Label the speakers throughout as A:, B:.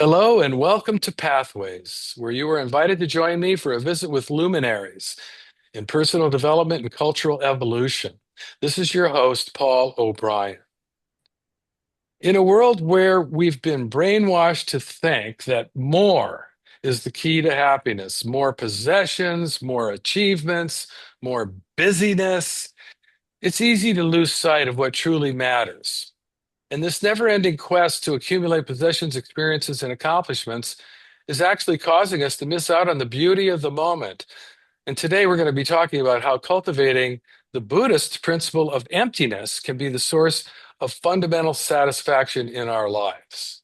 A: Hello and welcome to Pathways, where you are invited to join me for a visit with luminaries in personal development and cultural evolution. This is your host, Paul O'Brien. In a world where we've been brainwashed to think that more is the key to happiness, more possessions, more achievements, more busyness, it's easy to lose sight of what truly matters. And this never-ending quest to accumulate possessions, experiences, and accomplishments is actually causing us to miss out on the beauty of the moment. And today we're going to be talking about how cultivating the Buddhist principle of emptiness can be the source of fundamental satisfaction in our lives.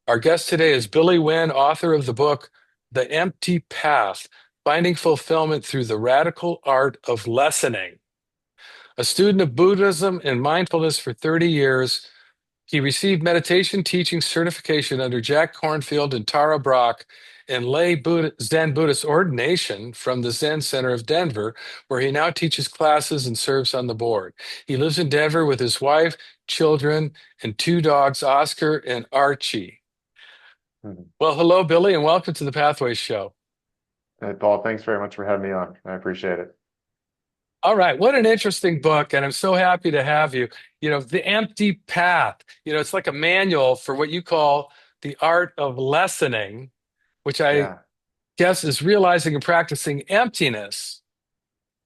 A: Our guest today is Billy Wynne, author of the book, The Empty Path, Finding Fulfillment Through the Radical Art of Lessening. A student of Buddhism and mindfulness for 30 years, he received meditation teaching certification under Jack Kornfield and Tara Brach and Zen Buddhist ordination from the Zen Center of Denver, where he now teaches classes and serves on the board. He lives in Denver with his wife, children, and two dogs, Oscar and Archie.
B: Mhm.
A: Well, hello, Billy, and welcome to the Pathways Show.
B: Hey, Paul, thanks very much for having me on. I appreciate it.
A: All right, what an interesting book, and I'm so happy to have you. The Empty Path, it's like a manual for what you call the art of lessening, which I
B: Yeah.
A: guess is realizing and practicing emptiness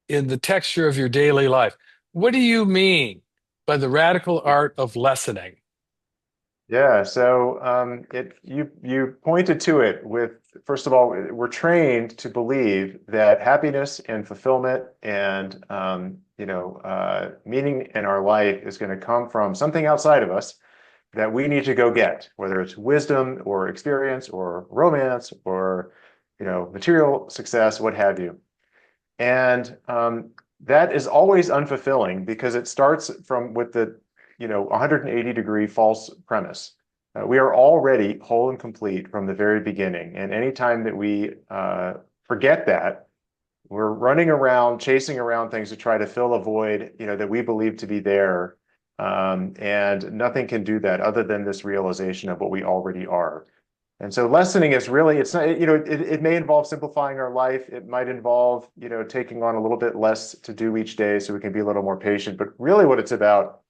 A: in the texture of your daily life. What do you mean by the radical art of lessening?
B: Yeah. So you pointed to it with, first of all, we're trained to believe that happiness and fulfillment and meaning in our life is going to come from something outside of us that we need to go get, whether it's wisdom or experience or romance or material success, what have you. And that is always unfulfilling because it starts from with the 180-degree false premise. We are already whole and complete from the very beginning. And anytime that we forget that, we're running around, chasing around things to try to fill a void, that we believe to be there. And nothing can do that other than this realization of what we already are. And so lessening is really, it's not, it may involve simplifying our life. It might involve, taking on a little bit less to do each day so we can be a little more patient. But really what it's about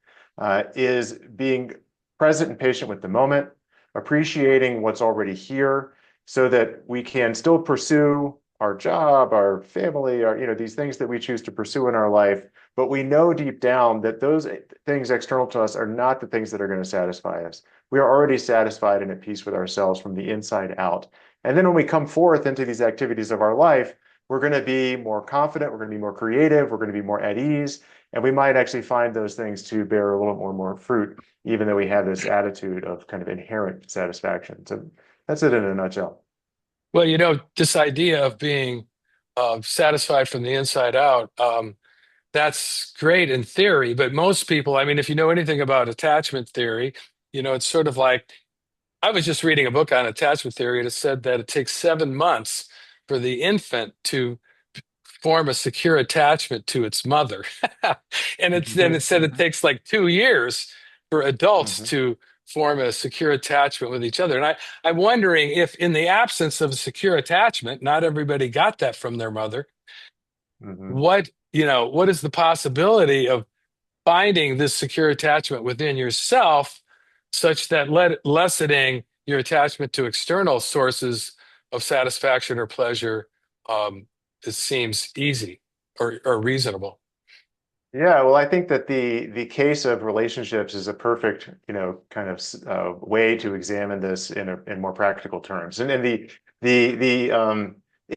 B: is being present and patient with the moment, appreciating what's already here so that we can still pursue our job, our family, these things that we choose to pursue in our life. But we know deep down that those things external to us are not the things that are going to satisfy us. We are already satisfied and at peace with ourselves from the inside out. And then when we come forth into these activities of our life, we're going to be more confident, we're going to be more creative, we're going to be more at ease, and we might actually find those things to bear a little more fruit, even though we have this attitude of kind of inherent satisfaction. So that's it in a nutshell.
A: Well, this idea of being satisfied from the inside out, that's great in theory, but most people, I mean, if you know anything about attachment theory, it's sort of like I was just reading a book on attachment theory, and it said that it takes 7 months for the infant to form a secure attachment to its mother. And it said it takes like 2 years for adults
B: Mhm.
A: to form a secure attachment with each other. And I'm wondering if, in the absence of a secure attachment, not everybody got that from their mother.
B: Mhm.
A: What is the possibility of finding this secure attachment within yourself such that lessening your attachment to external sources of satisfaction or pleasure, um, it seems easy or reasonable.
B: Yeah, well, I think that the case of relationships is a perfect, kind of way to examine this in more practical terms. And the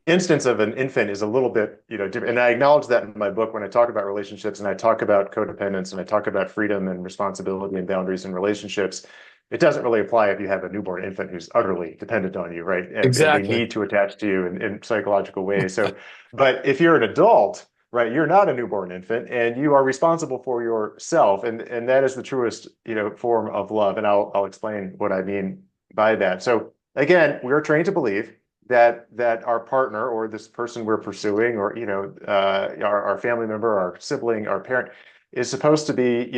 B: instance of an infant is a little bit, different. And I acknowledge that in my book when I talk about relationships and I talk about codependence and I talk about freedom and responsibility and boundaries in relationships. It doesn't really apply if you have a newborn infant who's utterly dependent on you, right? And they
A: Exactly.
B: need to attach to you in psychological ways. So, but if you're an adult, right, you're not a newborn infant and you are responsible for yourself, and that is the truest form of love, and I'll explain what I mean by that. So again, we're trained to believe that our partner or this person we're pursuing, or our family member, our sibling, our parent, is supposed to be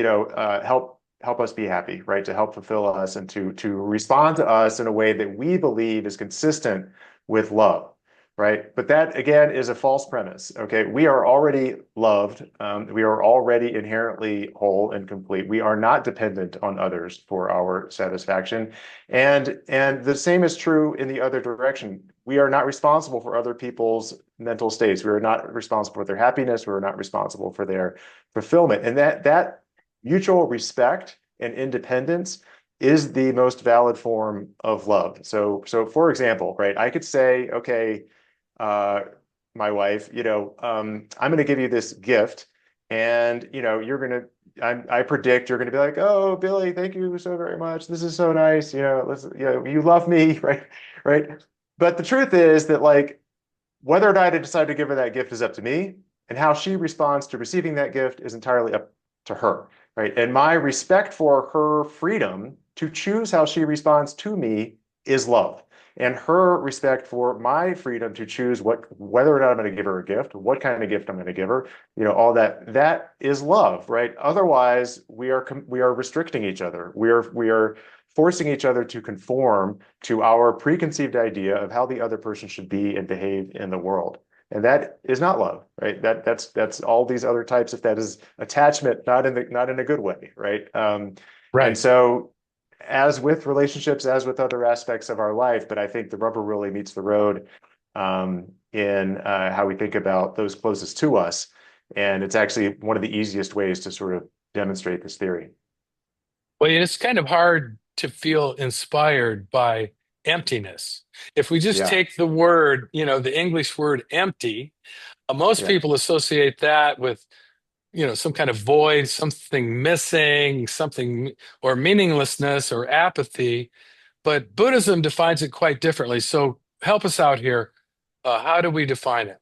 B: help help us be happy, right? To help fulfill us and to respond to us in a way that we believe is consistent with love, right? But that again is a false premise. Okay, we are already loved. We are already inherently whole and complete. We are not dependent on others for our satisfaction, and the same is true in the other direction. We are not responsible for other people's mental states. We are not responsible for their happiness. We are not responsible for their fulfillment, and that mutual respect and independence is the most valid form of love. So for example, right, I could say, okay, uh, my wife, I'm going to give you this gift, and you're going to, I predict you're going to be like, oh, Billy, thank you so very much. This is so nice. You love me, right? Right. But the truth is that, like, whether or not I decide to give her that gift is up to me, and how she responds to receiving that gift is entirely up to her, right? And my respect for her freedom to choose how she responds to me is love. And her respect for my freedom to choose whether or not I'm going to give her a gift, what kind of gift I'm going to give her, all that is love, right? Otherwise, we are restricting each other. We are forcing each other to conform to our preconceived idea of how the other person should be and behave in the world. And that is not love, right? That's all these other types. If that is attachment, not in a good way, right? And
A: Right.
B: so, as with relationships, as with other aspects of our life, but I think the rubber really meets the road in how we think about those closest to us. And it's actually one of the easiest ways to sort of demonstrate this theory.
A: Well, it's kind of hard to feel inspired by emptiness. If we just
B: Yeah,
A: take the word, the English word empty, most
B: yeah.
A: people associate that with, some kind of void, something missing, something or meaninglessness or apathy. But Buddhism defines it quite differently. So help us out here. How do we define it?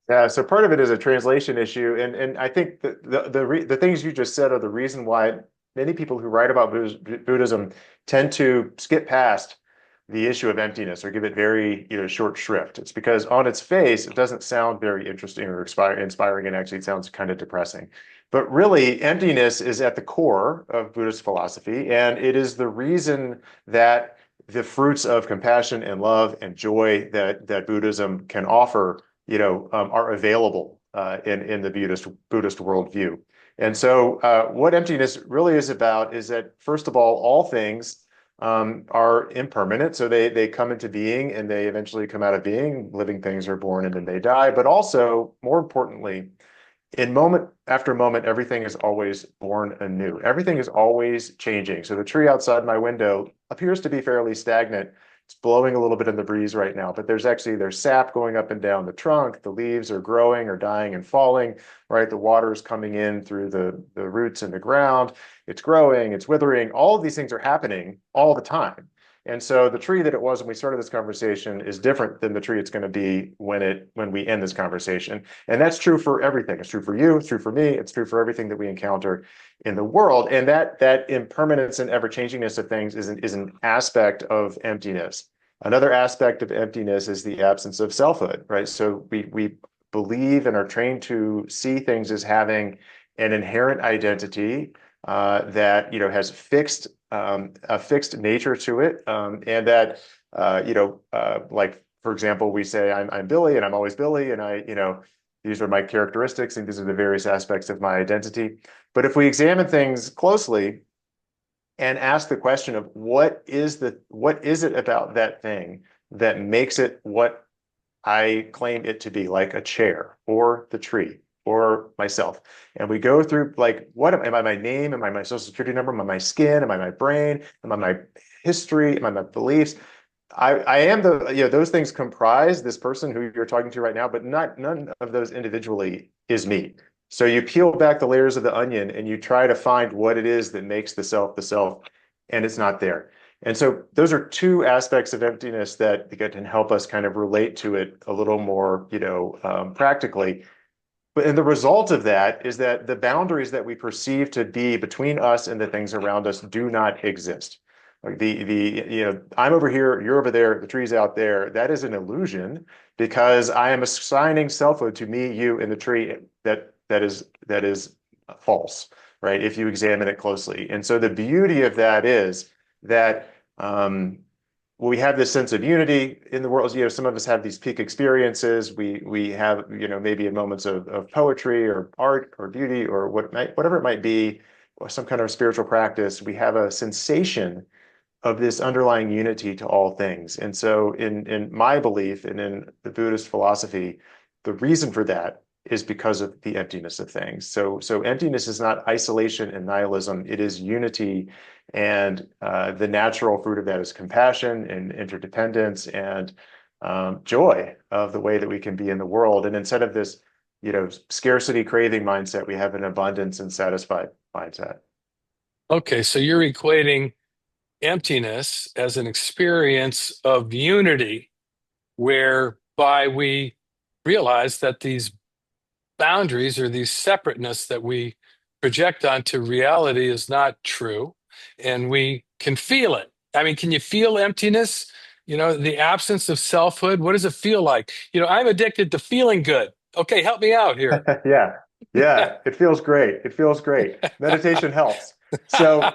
B: Yeah, so part of it is a translation issue, and I think the things you just said are the reason why many people who write about Buddhism tend to skip past the issue of emptiness or give it very short shrift. It's because on its face it doesn't sound very interesting or inspiring, and actually it sounds kind of depressing. But really, emptiness is at the core of Buddhist philosophy, and it is the reason that the fruits of compassion and love and joy that Buddhism can offer are available in the Buddhist worldview. And so, what emptiness really is about is that, first of all things are impermanent. So they come into being and they eventually come out of being. Living things are born and then they die. But also, more importantly, in moment after moment, everything is always born anew. Everything is always changing. So the tree outside my window appears to be fairly stagnant. It's blowing a little bit in the breeze right now, but there's sap going up and down the trunk. The leaves are growing or dying and falling, right? The water is coming in through the roots in the ground. It's growing, it's withering. All of these things are happening all the time. And so the tree that it was when we started this conversation is different than the tree it's going to be when we end this conversation. And that's true for everything. It's true for you, it's true for me, it's true for everything that we encounter in the world. And that impermanence and ever-changingness of things is an aspect of emptiness. Another aspect of emptiness is the absence of selfhood, right? So we believe and are trained to see things as having an inherent identity that has a fixed nature to it, and that like, for example, we say I'm Billy and I'm always Billy, and these are my characteristics and these are the various aspects of my identity. But if we examine things closely and ask the question of what is it about that thing that makes it what I claim it to be, like a chair or the tree or myself. And we go through, like, what am I my name? Am I my social security number? Am I my skin? Am I my brain? Am I my history? Am I my beliefs? I am those things comprise this person who you're talking to right now, but none of those individually is me. So you peel back the layers of the onion and you try to find what it is that makes the self, and it's not there. And so those are two aspects of emptiness that can help us kind of relate to it a little more, practically. And the result of that is that the boundaries that we perceive to be between us and the things around us do not exist. Like I'm over here, you're over there, the tree's out there. That is an illusion because I am assigning selfhood to me, you, and the tree that is false. right? If you examine it closely. And so the beauty of that is that we have this sense of unity in the world. Some of us have these peak experiences. We have, maybe in moments of poetry or art or beauty or whatever it might be, or some kind of spiritual practice. We have a sensation of this underlying unity to all things. And so in my belief and in the Buddhist philosophy, the reason for that is because of the emptiness of things. So emptiness is not isolation and nihilism. It is unity. And the natural fruit of that is compassion and interdependence and joy of the way that we can be in the world. And instead of this, scarcity craving mindset, we have an abundance and satisfied mindset.
A: Okay, so you're equating emptiness as an experience of unity, whereby we realize that these boundaries or these separateness that we project onto reality is not true, and we can feel it. I mean, can you feel emptiness? The absence of selfhood. What does it feel like? I'm addicted to feeling good. Okay, help me out here.
B: Yeah. Yeah. It feels great. It feels great. Meditation helps. So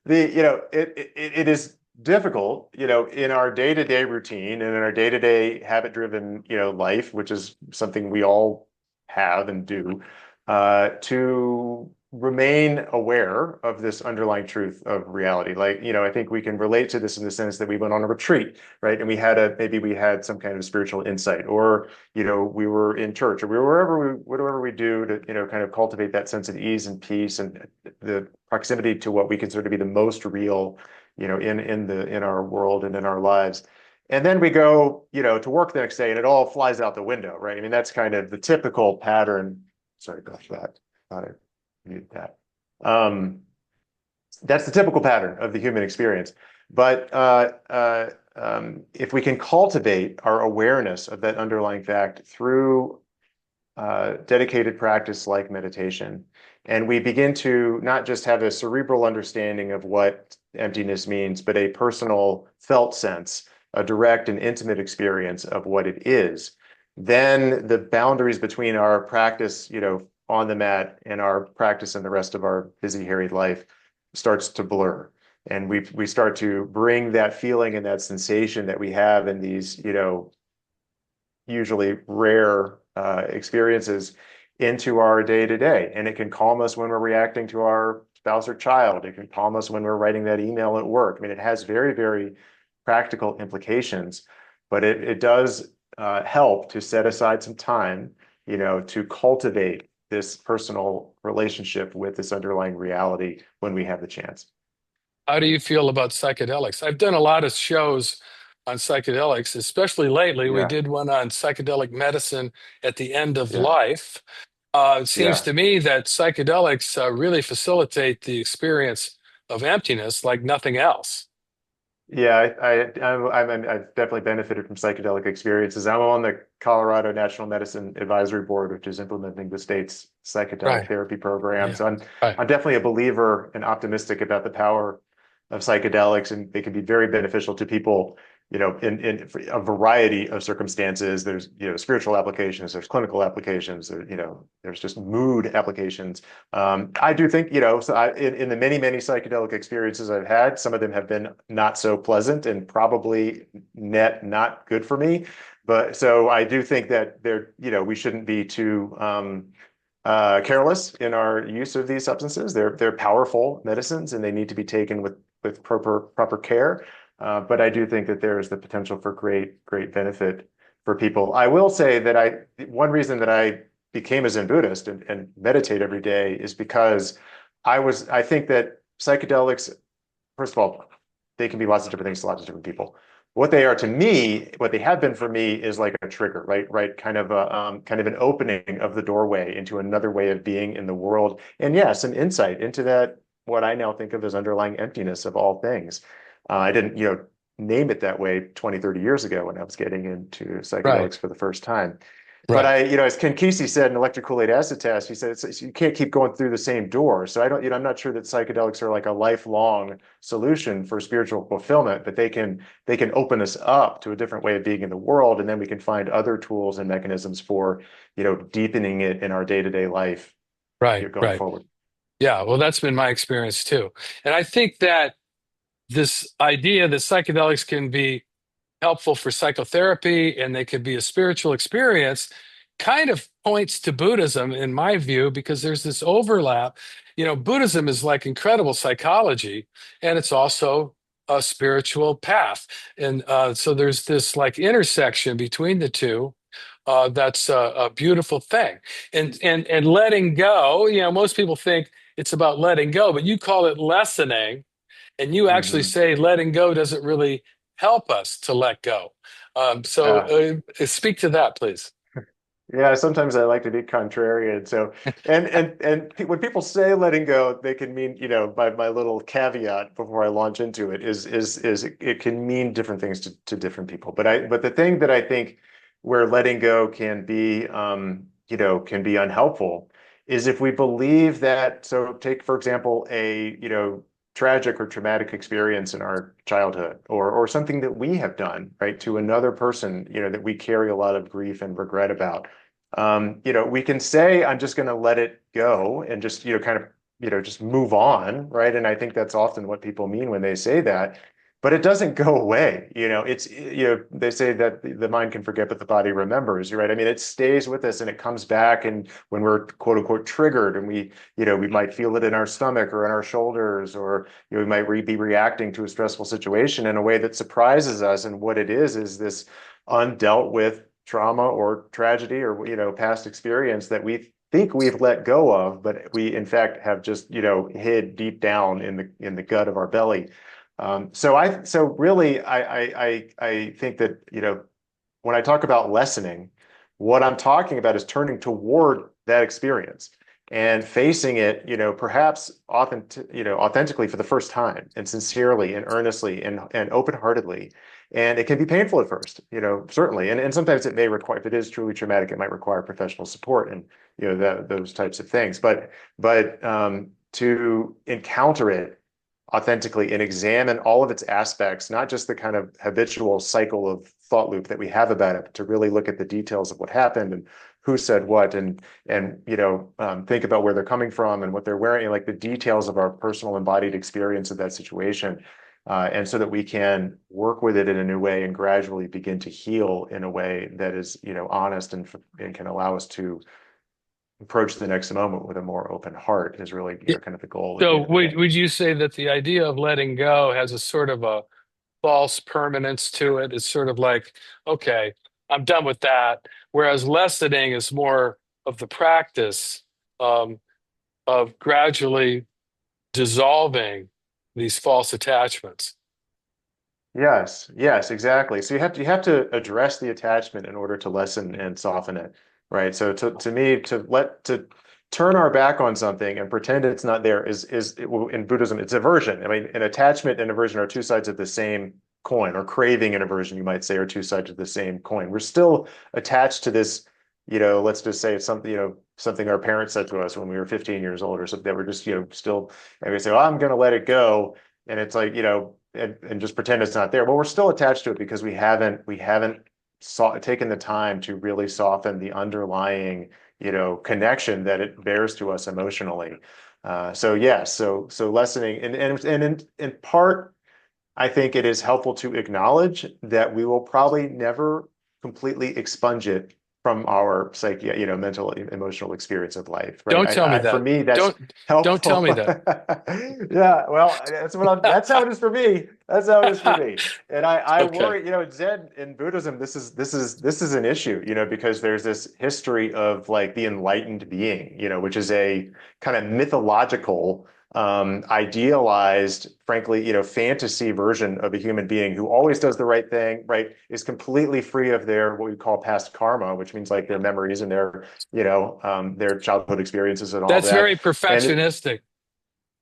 B: it is difficult, in our day-to-day routine and in our day-to-day habit-driven, life, which is something we all have and do, to remain aware of this underlying truth of reality. Like, I think we can relate to this in the sense that we went on a retreat, right? And maybe we had some kind of spiritual insight, or, we were in church, or we were whatever we do to, kind of cultivate that sense of ease and peace and the proximity to what we consider to be the most real, in our world and in our lives. And then we go, to work the next day and it all flies out the window, right? I mean, that's kind of the typical pattern. Sorry, gosh, thought I muted that. That's the typical pattern of the human experience. But if we can cultivate our awareness of that underlying fact through dedicated practice like meditation, and we begin to not just have a cerebral understanding of what emptiness means, but a personal felt sense, a direct and intimate experience of what it is, then the boundaries between our practice, on the mat and our practice in the rest of our busy, harried life starts to blur. And we start to bring that feeling and that sensation that we have in these, usually rare experiences into our day to day. And it can calm us when we're reacting to our spouse or child. It can calm us when we're writing that email at work. I mean, it has very, very practical implications, but it does help to set aside some time, to cultivate this personal relationship with this underlying reality when we have the chance.
A: How do you feel about psychedelics? I've done a lot of shows on psychedelics, especially lately. We
B: Yeah,
A: did one on psychedelic medicine at the end of
B: yeah,
A: life. It seems
B: yeah.
A: to me that psychedelics really facilitate the experience of emptiness like nothing else.
B: Yeah, I've definitely benefited from psychedelic experiences. I'm on the Colorado National Medicine Advisory Board, which is implementing the state's psychedelic
A: Right.
B: therapy program.
A: Yeah.
B: So I'm
A: Right.
B: I'm definitely a believer and optimistic about the power of psychedelics, and they can be very beneficial to people, in a variety of circumstances. There's, spiritual applications, there's clinical applications, there's just mood applications. I do think, in the many, many psychedelic experiences I've had, some of them have been not so pleasant and probably net not good for me. But so I do think that we shouldn't be too careless in our use of these substances. They're powerful medicines and they need to be taken with proper care. But I do think that there is the potential for great benefit for people. I will say that one reason that I became a Zen Buddhist and meditate every day is because I think that psychedelics, first of all, they can be lots of different things to lots of different people. What they are to me, what they have been for me, is like a trigger, right? Kind of an opening of the doorway into another way of being in the world, and yes, an insight into that what I now think of as underlying emptiness of all things. I didn't, name it that way 20, 30 years ago when I was getting into
A: Right.
B: psychedelics for the first time. But
A: Right.
B: as Ken Kesey said in Electric Kool-Aid Acid Test, he said you can't keep going through the same door. So I don't, I'm not sure that psychedelics are like a lifelong solution for spiritual fulfillment, but they can open us up to a different way of being in the world, and then we can find other tools and mechanisms for, deepening it in our day-to-day life,
A: Right.
B: going
A: Right.
B: forward.
A: Yeah, well, that's been my experience too. And I think that this idea that psychedelics can be helpful for psychotherapy and they could be a spiritual experience kind of points to Buddhism in my view, because there's this overlap. Buddhism is like incredible psychology, and it's also a spiritual path. And so there's this like intersection between the two. That's a beautiful thing. And letting go, most people think it's about letting go, but you call it lessening, and you actually
B: Hmm.
A: say letting go doesn't really help us to let go. So speak to that, please.
B: Yeah, sometimes I like to be contrarian. So, when people say letting go, they can mean, my little caveat before I launch into it is it can mean different things to different people. But the thing that I think where letting go can be, can be unhelpful is if we believe that. So, take for example a, tragic or traumatic experience in our childhood, or something that we have done, right, to another person, that we carry a lot of grief and regret about. We can say, I'm just going to let it go and just, kind of, just move on, right? And I think that's often what people mean when they say that, but it doesn't go away. They say that the mind can forget, but the body remembers, right? I mean, it stays with us and it comes back. And when we're quote unquote triggered and we might feel it in our stomach or in our shoulders, or, we might be reacting to a stressful situation in a way that surprises us. And what it is this undealt with trauma or tragedy or past experience that we think we've let go of, but we in fact have just hid deep down in the gut of our belly. So really I think that when I talk about lessening, what I'm talking about is turning toward that experience and facing it, perhaps authentically for the first time, and sincerely and earnestly and open-heartedly. And it can be painful at first, certainly. And sometimes it may require, if it is truly traumatic, it might require professional support and, those types of things. But to encounter it authentically and examine all of its aspects, not just the kind of habitual cycle of thought loop that we have about it, but to really look at the details of what happened and who said what, and think about where they're coming from and what they're wearing, like the details of our personal embodied experience of that situation. And so that we can work with it in a new way and gradually begin to heal in a way that is, honest and can allow us to approach the next moment with a more open heart is really, kind of the goal at the
A: So
B: end of the day.
A: would you say that the idea of letting go has a sort of a false permanence to it? It's sort of like, okay, I'm done with that. Whereas lessening is more of the practice um, of gradually dissolving these false attachments.
B: Yes, yes, exactly. So you have to address the attachment in order to lessen and soften it, right? So to me, to turn our back on something and pretend it's not there well, in Buddhism, it's aversion. I mean, an attachment and aversion are two sides of the same coin, or craving and aversion, you might say, are two sides of the same coin. We're still attached to this, let's just say it's something, something our parents said to us when we were 15 years old or something that we're just, still, and we say, oh, I'm going to let it go. And it's like, and just pretend it's not there. But we're still attached to it because we haven't taken the time to really soften the underlying, connection that it bears to us emotionally. So yes, so lessening and in part, I think it is helpful to acknowledge that we will probably never completely expunge it from our psyche, mental, emotional experience of life, right?
A: Don't tell me
B: For
A: that.
B: me, that's
A: Don't tell
B: helpful.
A: me that.
B: Yeah, well, that's how it is for me. That's how it is for me. And I
A: Okay.
B: worry, Zen in Buddhism, this is an issue, because there's this history of like the enlightened being, which is a kind of mythological idealized, frankly, fantasy version of a human being who always does the right thing, right? Is completely free of their what we call past karma, which means like their memories and their childhood experiences and all of
A: That's
B: that.
A: very
B: And
A: perfectionistic.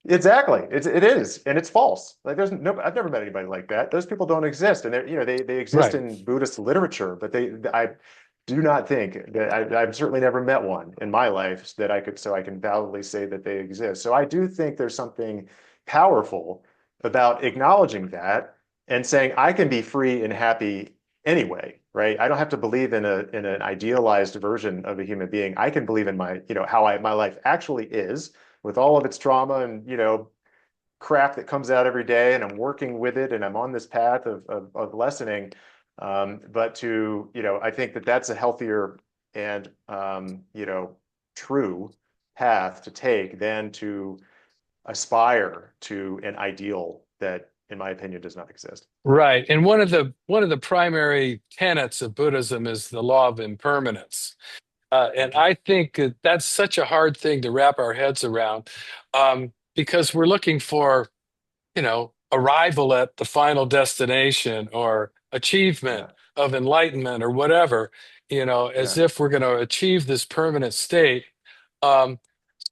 B: exactly, it is, and it's false. Like there's no, I've never met anybody like that. Those people don't exist, and they exist
A: Right.
B: in Buddhist literature, but I do not think that I've certainly never met one in my life that I can validly say that they exist. So I do think there's something powerful about acknowledging that and saying I can be free and happy anyway, right? I don't have to believe in an idealized version of a human being. I can believe in my, how my life actually is, with all of its trauma and, crap that comes out every day, and I'm working with it and I'm on this path of lessening. But I think that that's a healthier and, true path to take than to aspire to an ideal that, in my opinion, does not exist.
A: Right. And one of the primary tenets of Buddhism is the law of impermanence. And
B: Mhm.
A: I think that that's such a hard thing to wrap our heads around, because we're looking for, arrival at the final destination or achievement
B: Yeah,
A: of enlightenment or whatever, as
B: yeah,
A: if we're going to achieve this permanent state. Um,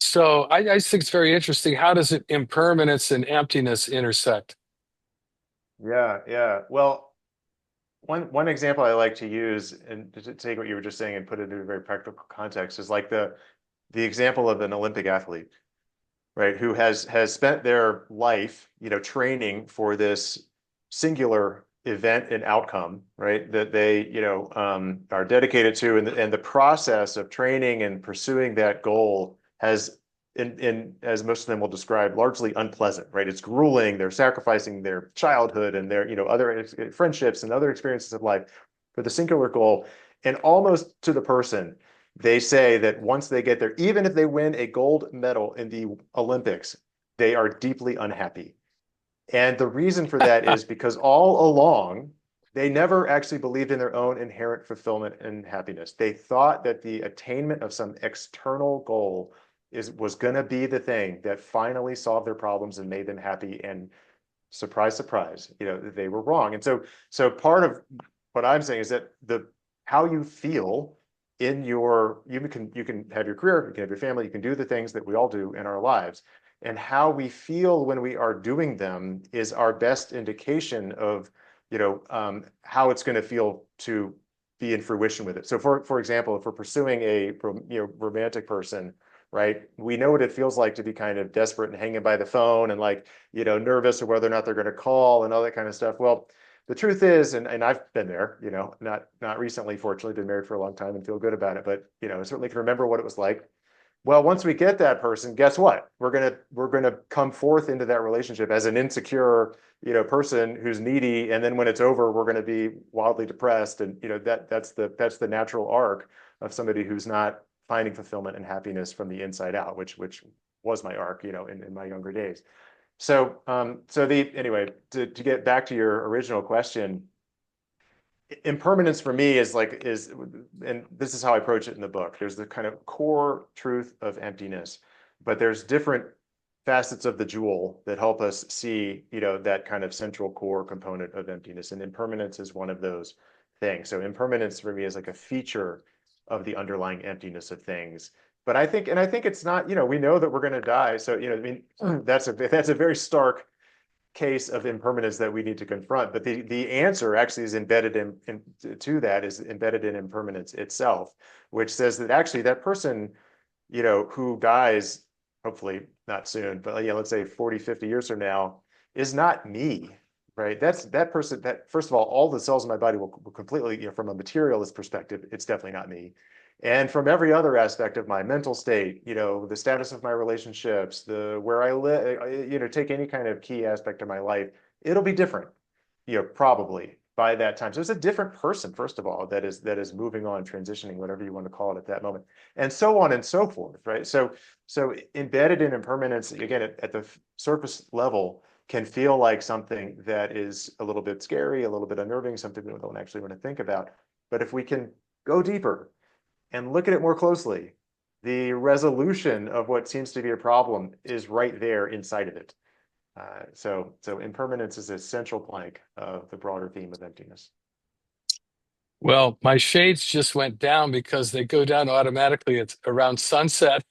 A: so I think it's very interesting. How does it impermanence and emptiness intersect?
B: yeah, yeah. Well, one example I like to use, and to take what you were just saying and put it into a very practical context, is like the example of an Olympic athlete, right, who has spent their life, training for this singular event and outcome, right, that they, are dedicated to, and the process of training and pursuing that goal has, in as most of them will describe, largely unpleasant, right? It's grueling. They're sacrificing their childhood and their, other friendships and other experiences of life for the singular goal, and almost to the person they say that once they get there, even if they win a gold medal in the Olympics, they are deeply unhappy. And the reason for that is because all along, they never actually believed in their own inherent fulfillment and happiness. They thought that the attainment of some external goal was going to be the thing that finally solved their problems and made them happy. And surprise, surprise, they were wrong. And so part of what I'm saying is that the how you feel in you can have your career, you can have your family, you can do the things that we all do in our lives. And how we feel when we are doing them is our best indication of, how it's going to feel to be in fruition with it. So for example, if we're pursuing a romantic person, right? We know what it feels like to be kind of desperate and hanging by the phone and like, nervous or whether or not they're going to call and all that kind of stuff. Well, the truth is, and I've been there, not recently, fortunately, been married for a long time and feel good about it, but I certainly can remember what it was like. Well, once we get that person, guess what? We're gonna come forth into that relationship as an insecure, person who's needy, and then when it's over, we're gonna be wildly depressed, and that's the natural arc of somebody who's not finding fulfillment and happiness from the inside out, which was my arc, in my younger days. Anyway, to get back to your original question, impermanence for me and this is how I approach it in the book. There's the kind of core truth of emptiness, but there's different facets of the jewel that help us see, that kind of central core component of emptiness. And impermanence is one of those things. So impermanence for me is like a feature of the underlying emptiness of things. But I think it's not, we know that we're going to die. So, I mean, that's a very stark case of impermanence that we need to confront. But the answer actually is embedded to that is embedded in impermanence itself, which says that actually that person, who dies, hopefully not soon, but let's say 40, 50 years from now, is not me, right? That's that person that, first of all the cells in my body will completely, from a materialist perspective, it's definitely not me. And from every other aspect of my mental state, the status of my relationships, the where I live, take any kind of key aspect of my life, it'll be different, probably by that time. So it's a different person, first of all, that is moving on, transitioning, whatever you want to call it at that moment, and so on and so forth, right? So embedded in impermanence, again, at the surface level, can feel like something that is a little bit scary, a little bit unnerving, something we don't actually want to think about. But if we can go deeper and look at it more closely, the resolution of what seems to be a problem is right there inside of it. So impermanence is a central plank of the broader theme of emptiness.
A: Well, my shades just went down because they go down automatically at around sunset.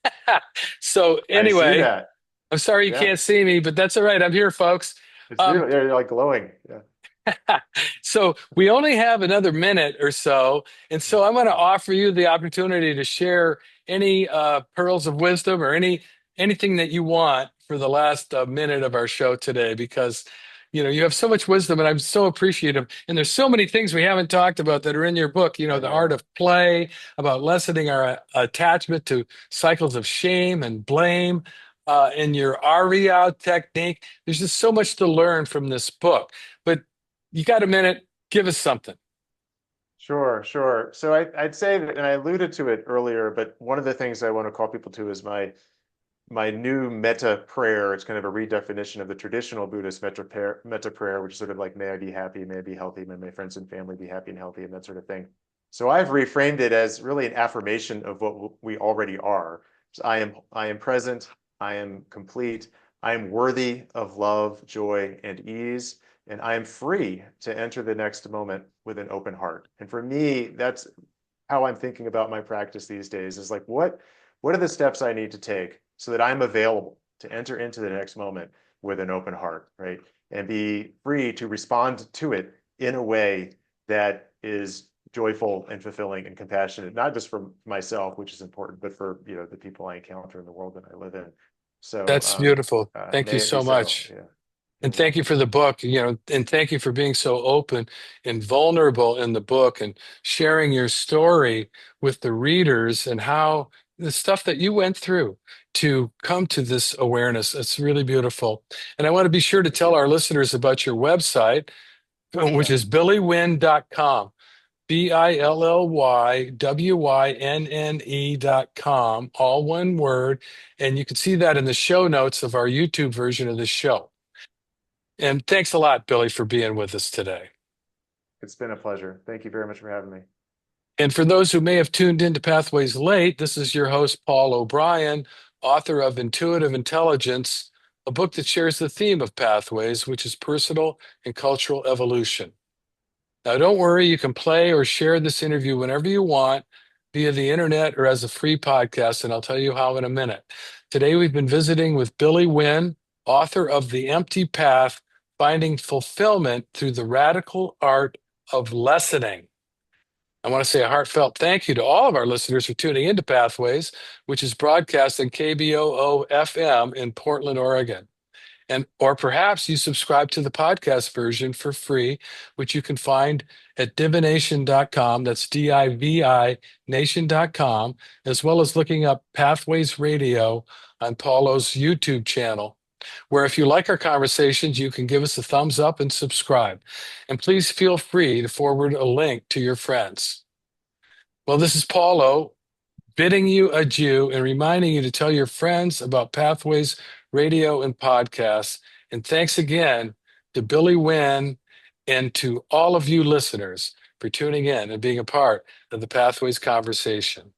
A: So
B: I see
A: anyway,
B: that.
A: I'm sorry you
B: Yeah,
A: can't see me, but that's all right. I'm here, folks.
B: it's
A: Um,
B: beautiful. They're like glowing. Yeah.
A: so we only have another minute or so, and so I'm going to offer you the opportunity to share any pearls of wisdom or anything that you want for the last minute of our show today, because you have so much wisdom, and I'm so appreciative. And there's so many things we haven't talked about that are in your book.
B: I
A: The art
B: know.
A: of play, about lessening our attachment to cycles of shame and blame. in your REO technique. There's just so much to learn from this book. But you got a minute? Give us something.
B: Sure, sure. So I'd say that, and I alluded to it earlier, but one of the things I want to call people to is my new metta prayer. It's kind of a redefinition of the traditional Buddhist metta prayer, which is sort of like, may I be happy, may I be healthy, may my friends and family be happy and healthy, and that sort of thing. So I've reframed it as really an affirmation of what we already are. So I am present, I am complete, I am worthy of love, joy, and ease, and I am free to enter the next moment with an open heart. And for me, that's how I'm thinking about my practice these days, is like, what are the steps I need to take so that I'm available to enter into the next moment with an open heart, right? And be free to respond to it in a way that is joyful and fulfilling and compassionate, not just for myself, which is important, but for, the people I encounter in the world that I live in. So
A: That's beautiful. Thank you
B: may it be
A: so
B: so.
A: much.
B: Yeah, you're
A: And thank you
B: welcome.
A: for the book, and thank you for being so open and vulnerable in the book and sharing your story with the readers and how the stuff that you went through to come to this awareness. It's really beautiful. And I want to be sure to
B: Thank
A: tell
B: you.
A: our listeners about your website, which
B: Yeah.
A: is billywynne.com. BILLYWYNNE.com, all one word. And you can see that in the show notes of our YouTube version of the show. And thanks a lot, Billy, for being with us today.
B: It's been a pleasure. Thank you very much for having me.
A: And for those who may have tuned into Pathways late, this is your host, Paul O'Brien, author of Intuitive Intelligence, a book that shares the theme of pathways, which is personal and cultural evolution. Now, don't worry, you can play or share this interview whenever you want via the internet or as a free podcast, and I'll tell you how in a minute. Today, we've been visiting with Billy Wynne, author of The Empty Path, Finding Fulfillment Through the Radical Art of Lessening. I want to say a heartfelt thank you to all of our listeners for tuning into Pathways, which is broadcast on KBOO FM in Portland, Oregon. And or perhaps you subscribe to the podcast version for free, which you can find at divination.com. That's DIVI nation.com, as well as looking up Pathways Radio on Paulo's YouTube channel, where if you like our conversations, you can give us a thumbs up and subscribe. And please feel free to forward a link to your friends. Well, this is Paulo bidding you adieu and reminding you to tell your friends about Pathways Radio and podcasts. And thanks again to Billy Wynne and to all of you listeners for tuning in and being a part of the Pathways conversation.